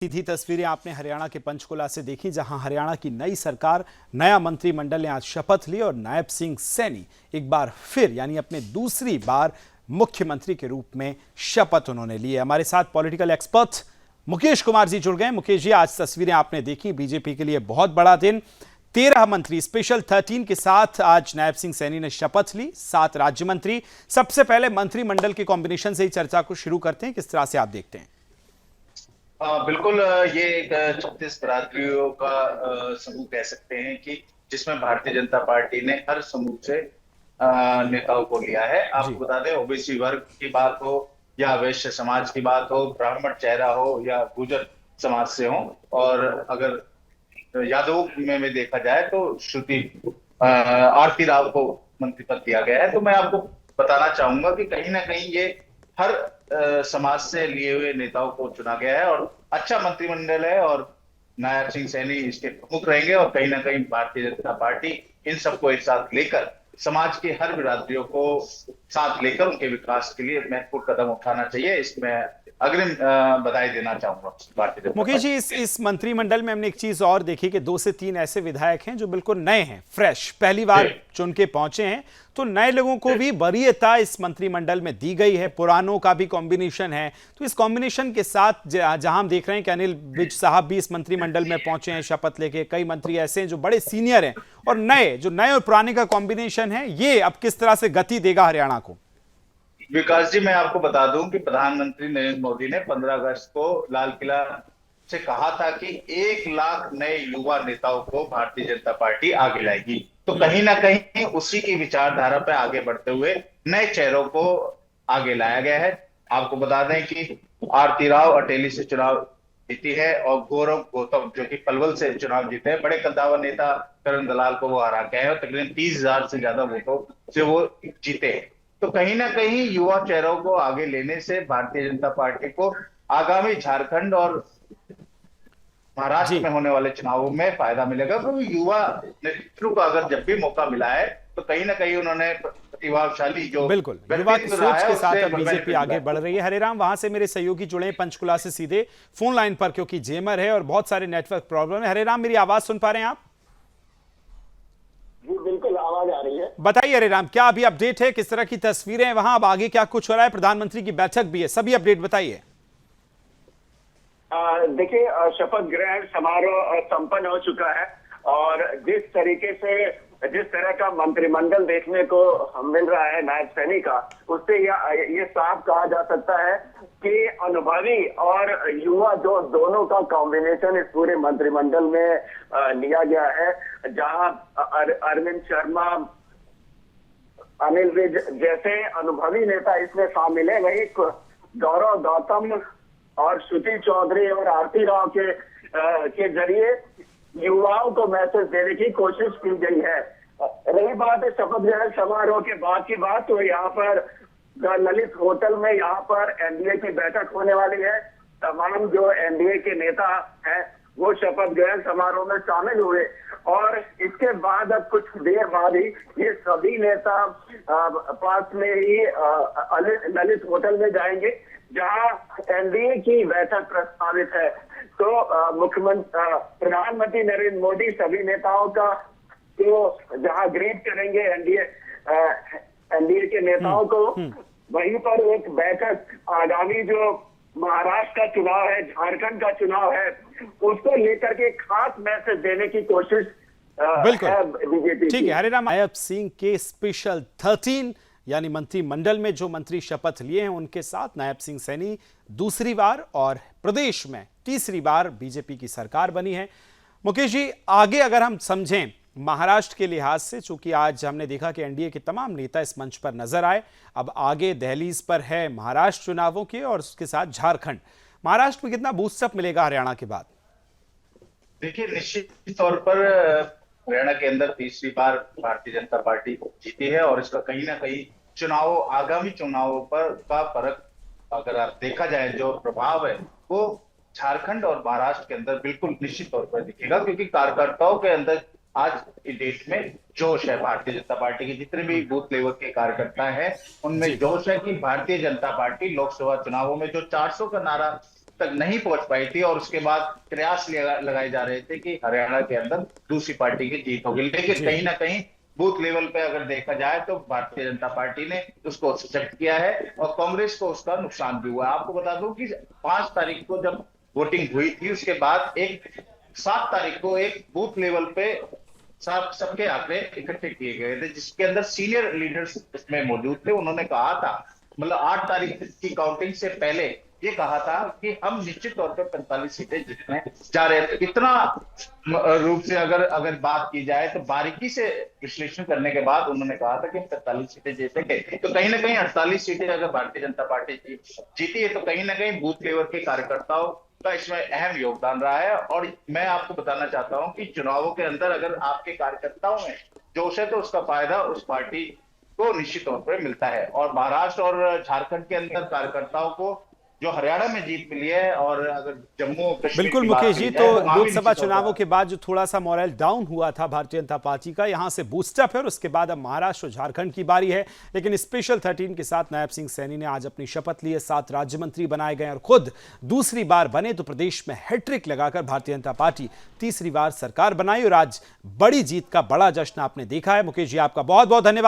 सीधी तस्वीरें आपने हरियाणा के पंचकुला से देखी, जहां हरियाणा की नई सरकार, नया मंत्रिमंडल ने आज शपथ ली और नायब सिंह सैनी एक बार फिर यानी अपने दूसरी बार मुख्यमंत्री के रूप में शपथ उन्होंने ली है। हमारे साथ पॉलिटिकल एक्सपर्ट मुकेश कुमार जी जुड़ गए। मुकेश जी, आज तस्वीरें आपने देखी, बीजेपी के लिए बहुत बड़ा दिन। 13 मंत्री स्पेशल 13 के साथ आज नायब सिंह सैनी ने शपथ ली, 7 राज्य मंत्री। सबसे पहले मंत्रिमंडल के कॉम्बिनेशन से ही चर्चा को शुरू करते हैं, किस तरह से आप देखते हैं? बिल्कुल। ये एक 36 बिरादरियों का समूह कह सकते हैं कि जिसमें भारतीय जनता पार्टी ने हर समूह से नेताओं को लिया है। जी। आपको बता दें, ओबीसी वर्ग की बात हो या वैश्य समाज की बात हो, ब्राह्मण चेहरा हो या गुर्जर समाज से हो, और अगर यादव में देखा जाए तो श्रुति आरती राव को मंत्री पद दिया गया है। तो मैं आपको बताना चाहूंगा कि कहीं ना कहीं ये हर समाज से लिए हुए नेताओं को चुना गया है और अच्छा मंत्रिमंडल है, और नायब सिंह सैनी इसके प्रमुख रहेंगे। और कहीं ना कहीं भारतीय जनता पार्टी इन सबको एक साथ लेकर समाज के हर बिरादरियों को साथ लेकर उनके विकास के लिए महत्वपूर्ण कदम उठाना चाहिए। इसमें अग्रिम बधाई देना चाहूंगा भारतीय जनता मुकेश जी, पार्टी। इस मंत्रिमंडल में हमने एक चीज और देखी कि 2 से 3 ऐसे विधायक हैं जो बिल्कुल नए हैं, फ्रेश, पहली बार चुन के पहुंचे हैं। तो नए लोगों को भी वरीयता इस मंत्रिमंडल में दी गई है, पुरानों का भी कॉम्बिनेशन है। तो इस कॉम्बिनेशन के साथ जहां हम देख रहे हैं कि अनिल विज साहब भी इस मंत्रिमंडल में पहुंचे हैं शपथ लेके, कई मंत्री ऐसे हैं जो बड़े सीनियर हैं, और नए और पुराने का कॉम्बिनेशन है, ये अब किस तरह से गति देगा हरियाणा को? विकास जी, मैं आपको बता दूं कि प्रधानमंत्री नरेंद्र मोदी ने 15 अगस्त को लाल किला से कहा था कि 1 लाख नए युवा नेताओं को भारतीय जनता पार्टी आगे लाएगी। तो कहीं ना कहीं उसी की विचारधारा पर आगे बढ़ते हुए नए चेहरों को आगे लाया गया है। आपको बता दें कि आरती राव अटेली से चुनाव जीती है और गौरव गौतम जो कि पलवल से चुनाव जीते हैं, बड़े कद्दावर नेता करण दलाल को वो हरा के हैं और तकरीबन 30,000 से ज्यादा वोटों से वो जीते हैं। तो कहीं ना कहीं युवा चेहरों को आगे लेने से भारतीय जनता पार्टी को आगामी झारखंड और महाराष्ट्र जी, में होने वाले चुनावों में फायदा मिलेगा, क्योंकि युवा नेतृत्व को अगर जब भी मौका मिला है तो कहीं ना कहीं उन्होंने प्रतिभाशाली जो बिल्कुल युवा की व्यक्तित्व रहा सोच है के साथ उससे अब बीजेपी आगे बढ़ रही है। हरेराम, वहां से मेरे सहयोगी जुड़े हैं पंचकुला से सीधे फोन लाइन पर, क्योंकि जेमर है और बहुत सारे नेटवर्क प्रॉब्लम है। हरेराम, मेरी आवाज सुन पा रहे हैं आप? जी बिल्कुल, आवाज आ रही है। बताइए हरेराम, क्या अभी अपडेट है, किस तरह की तस्वीरें हैं वहां, अब आगे क्या कुछ हो रहा है? प्रधानमंत्री की बैठक भी है, सभी अपडेट बताइए। देखिए, शपथ ग्रहण समारोह संपन्न हो चुका है और जिस तरह का मंत्रिमंडल देखने को मिल रहा है नायब सैनी का, उससे ये साफ कहा जा सकता है कि अनुभवी और युवा जो दोनों का कॉम्बिनेशन इस पूरे मंत्रिमंडल में लिया गया है। जहां अरविंद शर्मा, अनिल विज जैसे अनुभवी नेता इसमें शामिल है, वही गौरव गौतम और श्रुति चौधरी और आरती राव के जरिए युवाओं को मैसेज देने की कोशिश की गई है। रही बात है शपथ ग्रहण समारोह के बाद की बात, तो यहाँ पर ललित होटल में यहाँ पर एनडीए की बैठक होने वाली है। तमाम जो एनडीए के नेता हैं वो शपथ ग्रहण समारोह में शामिल हुए और इसके बाद अब कुछ देर बाद ही ये सभी नेता पास में ही ललित होटल में जाएंगे, जहां एनडीए की बैठक प्रस्तावित है। तो प्रधानमंत्री नरेंद्र मोदी सभी नेताओं का तो जहां ग्रीट करेंगे एनडीए के नेताओं को, वहीं पर एक बैठक आगामी जो महाराष्ट्र का चुनाव है, झारखंड का चुनाव है, उसको लेकर के खास मैसेज देने की कोशिश बिल्कुल, बीजेपी। ठीक है हरेराम। नायब सिंह के स्पेशल 13 यानी मंत्रिमंडल में जो मंत्री शपथ लिए हैं, उनके साथ नायब सिंह सैनी दूसरी बार और प्रदेश में तीसरी बार बीजेपी की सरकार बनी है। मुकेश जी, आगे अगर हम समझें महाराष्ट्र के लिहाज से, चूंकि आज हमने देखा कि एनडीए के तमाम नेता इस मंच पर नजर आए, अब आगे दहलीज पर है महाराष्ट्र चुनावों के और उसके साथ झारखंड। महाराष्ट्र में कितना बूस्टअप मिलेगा हरियाणा के बाद? देखिए, निश्चित तौर पर हरियाणा के अंदर तीसरी बार भारतीय जनता पार्टी जीती है और इसका कहीं ना कहीं आगामी चुनावों पर का फर्क अगर आप देखा जाए, जो प्रभाव है वो झारखंड और महाराष्ट्र के अंदर बिल्कुल निश्चित तौर पर दिखेगा, क्योंकि कार्यकर्ताओं के अंदर आज की डेट में जोश है। भारतीय जनता पार्टी के जितने भी बूथ लेवल के कार्यकर्ता हैं उनमें जोश है कि भारतीय जनता पार्टी लोकसभा चुनावों में जो 400 का नारा तक नहीं पहुंच पाई थी और उसके बाद प्रयास लगाए जा रहे थे कि हरियाणा के अंदर दूसरी पार्टी की जीत होगी, लेकिन कहीं ना कहीं बूथ लेवल पे अगर देखा जाए तो भारतीय जनता पार्टी ने उसको सशक्त किया है और कांग्रेस को उसका नुकसान भी हुआ है। आपको बता दूं कि 5 तारीख को जब वोटिंग हुई थी उसके बाद 7 तारीख को एक बूथ लेवल पे सबके आंकड़े इकट्ठे किए गए थे, जिसके अंदर सीनियर लीडर्स इसमें मौजूद थे। उन्होंने कहा था, मतलब 8 तारीख की काउंटिंग से पहले ये कहा था कि हम निश्चित तौर पर 45 सीटें जीतने जा रहे थे। इतना रूप से अगर बात की जाए तो बारीकी से विश्लेषण करने के बाद उन्होंने कहा था कि 45 सीटें जीतेंगे। तो कहीं ना कहीं 48 सीटें अगर भारतीय जनता पार्टी जीती है तो कहीं ना कहीं बूथ लेवल के कार्यकर्ताओं का इसमें अहम योगदान रहा है। और मैं आपको बताना चाहता हूं कि चुनावों के अंदर अगर आपके कार्यकर्ताओं में जोश है तो उसका फायदा उस पार्टी को निश्चित तौर पर मिलता है। और महाराष्ट्र और झारखंड के अंदर कार्यकर्ताओं को जो हरियाणा में जीत मिली है, और अगर जम्मू और कश्मीर बिल्कुल की बात मुकेश की जी, जाए तो वहां भी लोकसभा निश्चित तौर चुनावों पर के बाद जो थोड़ा सा मोरल डाउन हुआ था भारतीय जनता पार्टी का, यहां से बूस्टअप है और उसके बाद अब महाराष्ट्र और झारखंड की बारी है। लेकिन स्पेशल 13 के साथ नायब सिंह सैनी ने आज अपनी शपथ ली है, 7 राज्य मंत्री बनाए गए और खुद दूसरी बार बने तो प्रदेश में हैट्रिक लगाकर भारतीय जनता पार्टी तीसरी बार सरकार बनाई और आज बड़ी जीत का बड़ा जश्न आपने देखा है। मुकेश जी, आपका बहुत बहुत धन्यवाद।